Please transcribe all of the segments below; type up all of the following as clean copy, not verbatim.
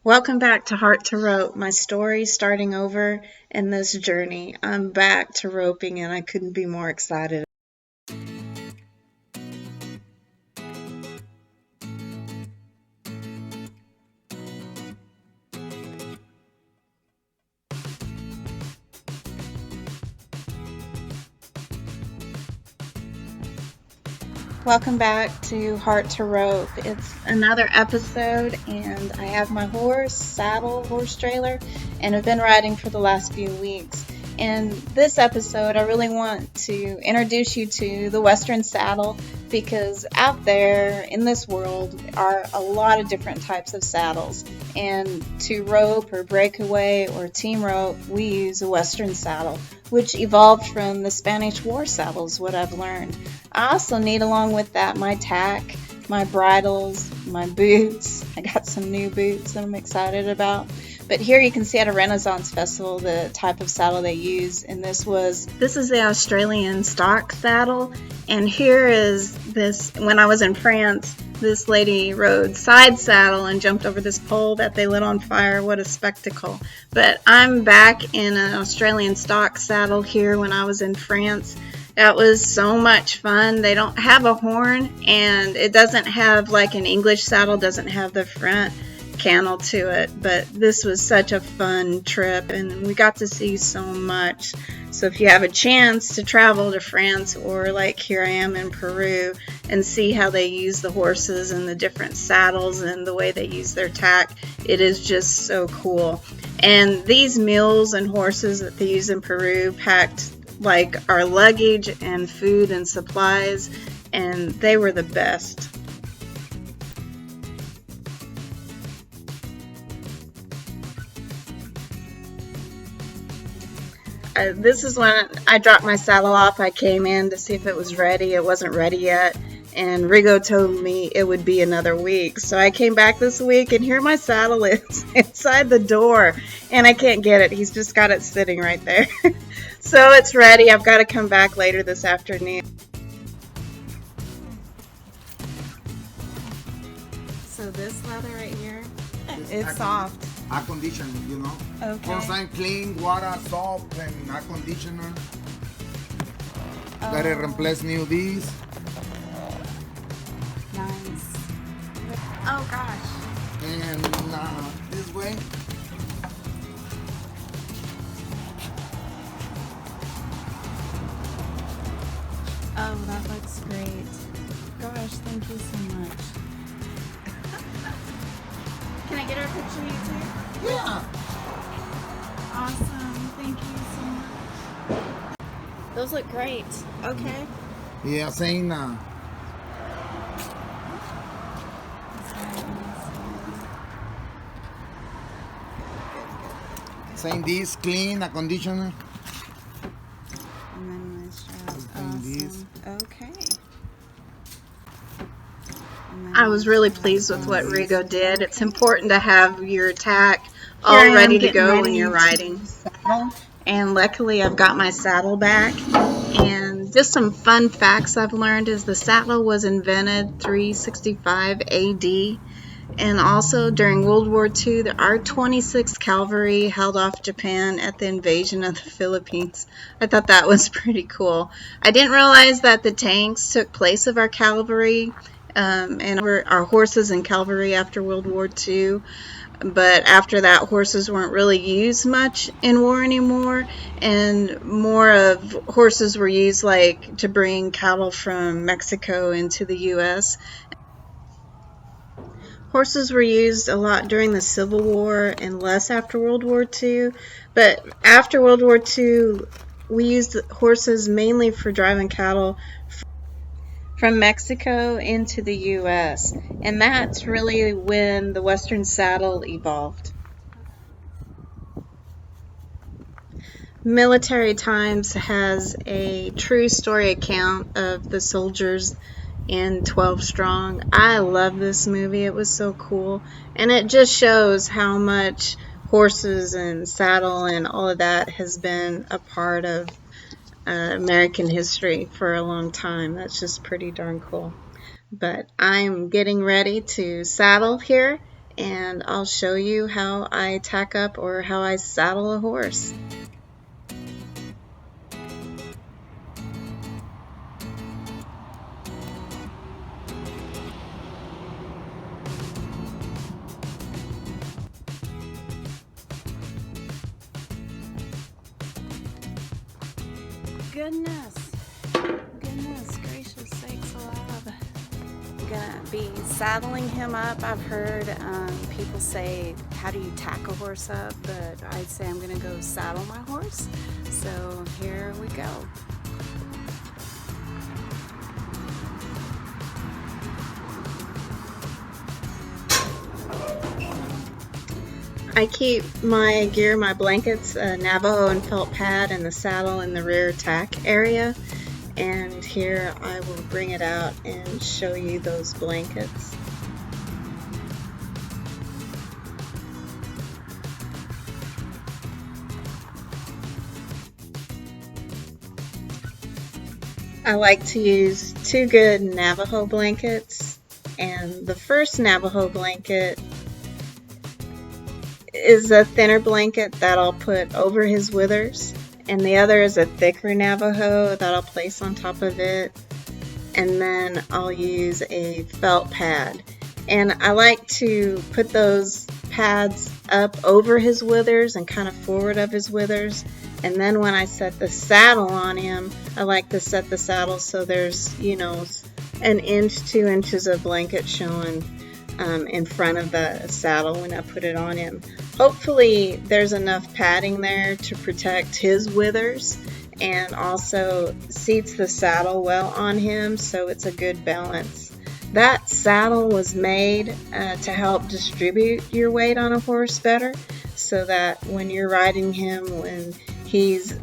Welcome back to Heart to Rope, my story starting over in this journey. I'm back to roping and I couldn't be more excited. Welcome back to Heart to Rope. It's another episode, and I have my horse trailer, and I've been riding for the last few weeks. In this episode, I really want to introduce you to the Western saddle because out there in this world are a lot of different types of saddles. And to rope or breakaway or team rope, we use a Western saddle, which evolved from the Spanish war saddles, what I've learned. I also need, along with that, my tack, my bridles, my boots. I got some new boots that I'm excited about. But here you can see at a Renaissance festival the type of saddle they use, and this is the Australian stock saddle. And here is this, when I was in France, this lady rode side saddle and jumped over this pole that they lit on fire. What a spectacle. But I'm back in an Australian stock saddle here when I was in France. That was so much fun. They don't have a horn, and it doesn't have, like an English saddle, doesn't have the front cantle to it, but this was such a fun trip and we got to see so much. So if you have a chance to travel to France, or like here I am in Peru, and see how they use the horses and the different saddles and the way they use their tack, it is just so cool. And these mules and horses that they use in Peru packed like our luggage and food and supplies, and they were the best. This is when I dropped my saddle off. I came in to see if it was ready. It wasn't ready yet, and Rigo told me it would be another week. So I came back this week, and here my saddle is inside the door, and I can't get it. He's just got it sitting right there. So it's ready. I've got to come back later this afternoon. So this leather right here, it's soft. Air conditioner, you know. Okay. Constant clean, water, soap, and air conditioner. Gotta replace new these. Nice. Oh gosh. And this way. Oh, that looks great. Gosh, thank you so much. Can I get her a picture of you too? Yeah. Awesome. Thank you so much. Those look great. Okay. Yeah, saying saying this clean, air conditioner. And then my straps. Awesome. These. Okay. I was really pleased with what Rigo did. It's important to have your tack all ready to go when you're riding. And luckily I've got my saddle back. And just some fun facts I've learned is the saddle was invented 365 AD. And also during World War II, our 26th Cavalry held off Japan at the invasion of the Philippines. I thought that was pretty cool. I didn't realize that the tanks took place of our cavalry and our horses and cavalry after World War II. But after that, horses weren't really used much in war anymore, and more of horses were used like to bring cattle from Mexico into the U.S. Horses were used a lot during the Civil War and less after World War II. But after World War II, we used horses mainly for driving cattle from Mexico into the U.S. And that's really when the Western saddle evolved. Military Times has a true story account of the soldiers in 12 Strong. I love this movie. It was so cool. And it just shows how much horses and saddle and all of that has been a part of American history for a long time. That's just pretty darn cool. But I'm getting ready to saddle here, and I'll show you how I tack up or how I saddle a horse. Goodness gracious sakes alive. I'm gonna be saddling him up. I've heard people say, how do you tack a horse up? But I'd say I'm gonna go saddle my horse. So here we go. I keep my gear, my blankets, Navajo and felt pad, and the saddle in the rear tack area. And here I will bring it out and show you those blankets. I like to use two good Navajo blankets, and the first Navajo blanket is a thinner blanket that I'll put over his withers, and the other is a thicker Navajo that I'll place on top of it, and then I'll use a felt pad. And I like to put those pads up over his withers and kind of forward of his withers, and then when I set the saddle on him, I like to set the saddle so there's, you know, an inch, 2 inches of blanket showing in front of the saddle when I put it on him. Hopefully there's enough padding there to protect his withers and also seats the saddle well on him, so it's a good balance. That saddle was made to help distribute your weight on a horse better, so that when you're riding him, when he's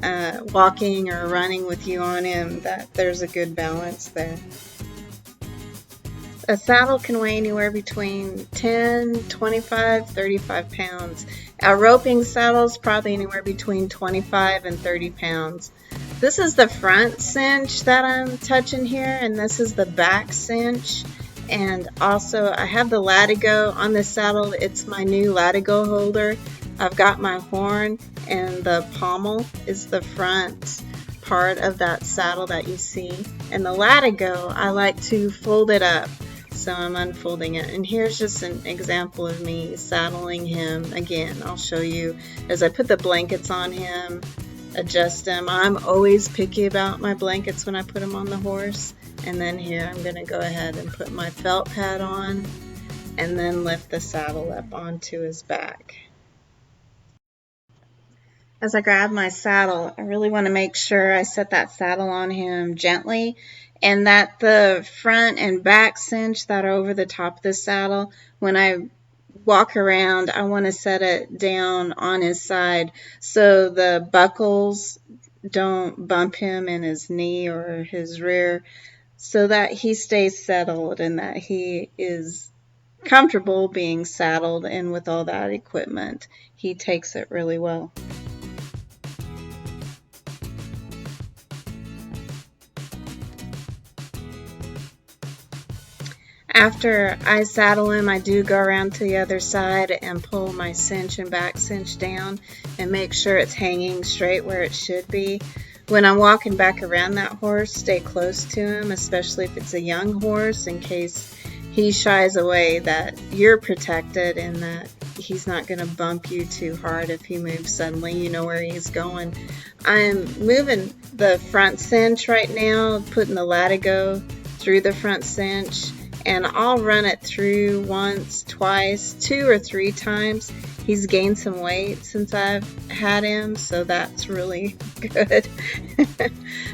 walking or running with you on him, that there's a good balance there. A saddle can weigh anywhere between 10, 25, 35 pounds. A roping saddle is probably anywhere between 25 and 30 pounds. This is the front cinch that I'm touching here, and this is the back cinch. And also I have the latigo on this saddle. It's my new latigo holder. I've got my horn, and the pommel is the front part of that saddle that you see. And the latigo, I like to fold it up. So I'm unfolding it, and here's just an example of me saddling him. Again, I'll show you as I put the blankets on him, adjust them. I'm always picky about my blankets when I put them on the horse. And then here I'm going to go ahead and put my felt pad on and then lift the saddle up onto his back. As I grab my saddle, I really want to make sure I set that saddle on him gently, and that the front and back cinch that are over the top of the saddle, when I walk around, I want to set it down on his side so the buckles don't bump him in his knee or his rear, so that he stays settled and that he is comfortable being saddled, and with all that equipment, he takes it really well. After I saddle him, I do go around to the other side and pull my cinch and back cinch down and make sure it's hanging straight where it should be. When I'm walking back around that horse, stay close to him, especially if it's a young horse, in case he shies away, that you're protected and that he's not going to bump you too hard if he moves suddenly. You know where he's going. I'm moving the front cinch right now, putting the latigo through the front cinch, and I'll run it through once, twice, 2 or 3 times. He's gained some weight since I've had him, so that's really good.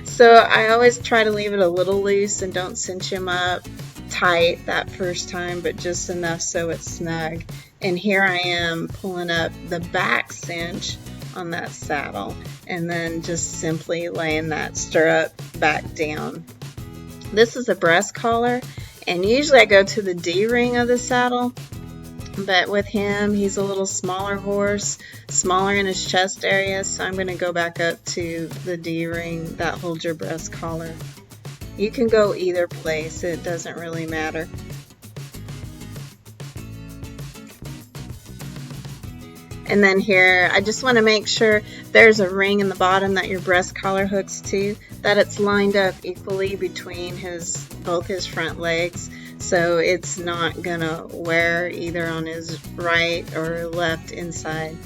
So I always try to leave it a little loose and don't cinch him up tight that first time, but just enough so it's snug. And here I am pulling up the back cinch on that saddle and then just simply laying that stirrup back down. This is a breast collar, and usually I go to the D-ring of the saddle, but with him, he's a little smaller horse, smaller in his chest area, so I'm going to go back up to the D-ring that holds your breast collar. You can go either place, it doesn't really matter. And then here, I just want to make sure there's a ring in the bottom that your breast collar hooks to, that it's lined up equally between both his front legs, so it's not gonna wear either on his right or left inside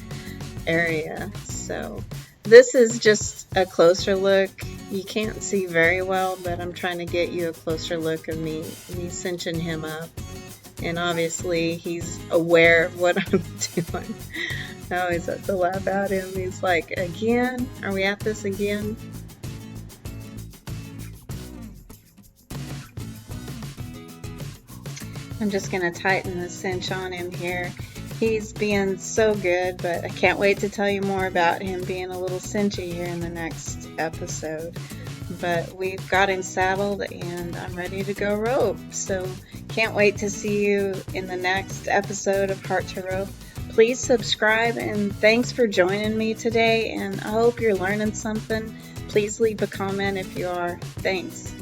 area. So this is just a closer look. You can't see very well, but I'm trying to get you a closer look of me cinching him up. And obviously he's aware of what I'm doing. I always have to laugh at him. He's like, again? Are we at this again? I'm just going to tighten the cinch on him here. He's being so good, but I can't wait to tell you more about him being a little cinchy here in the next episode. But we've got him saddled and I'm ready to go rope. So can't wait to see you in the next episode of Heart to Rope. Please subscribe, and thanks for joining me today, and I hope you're learning something. Please leave a comment if you are. Thanks.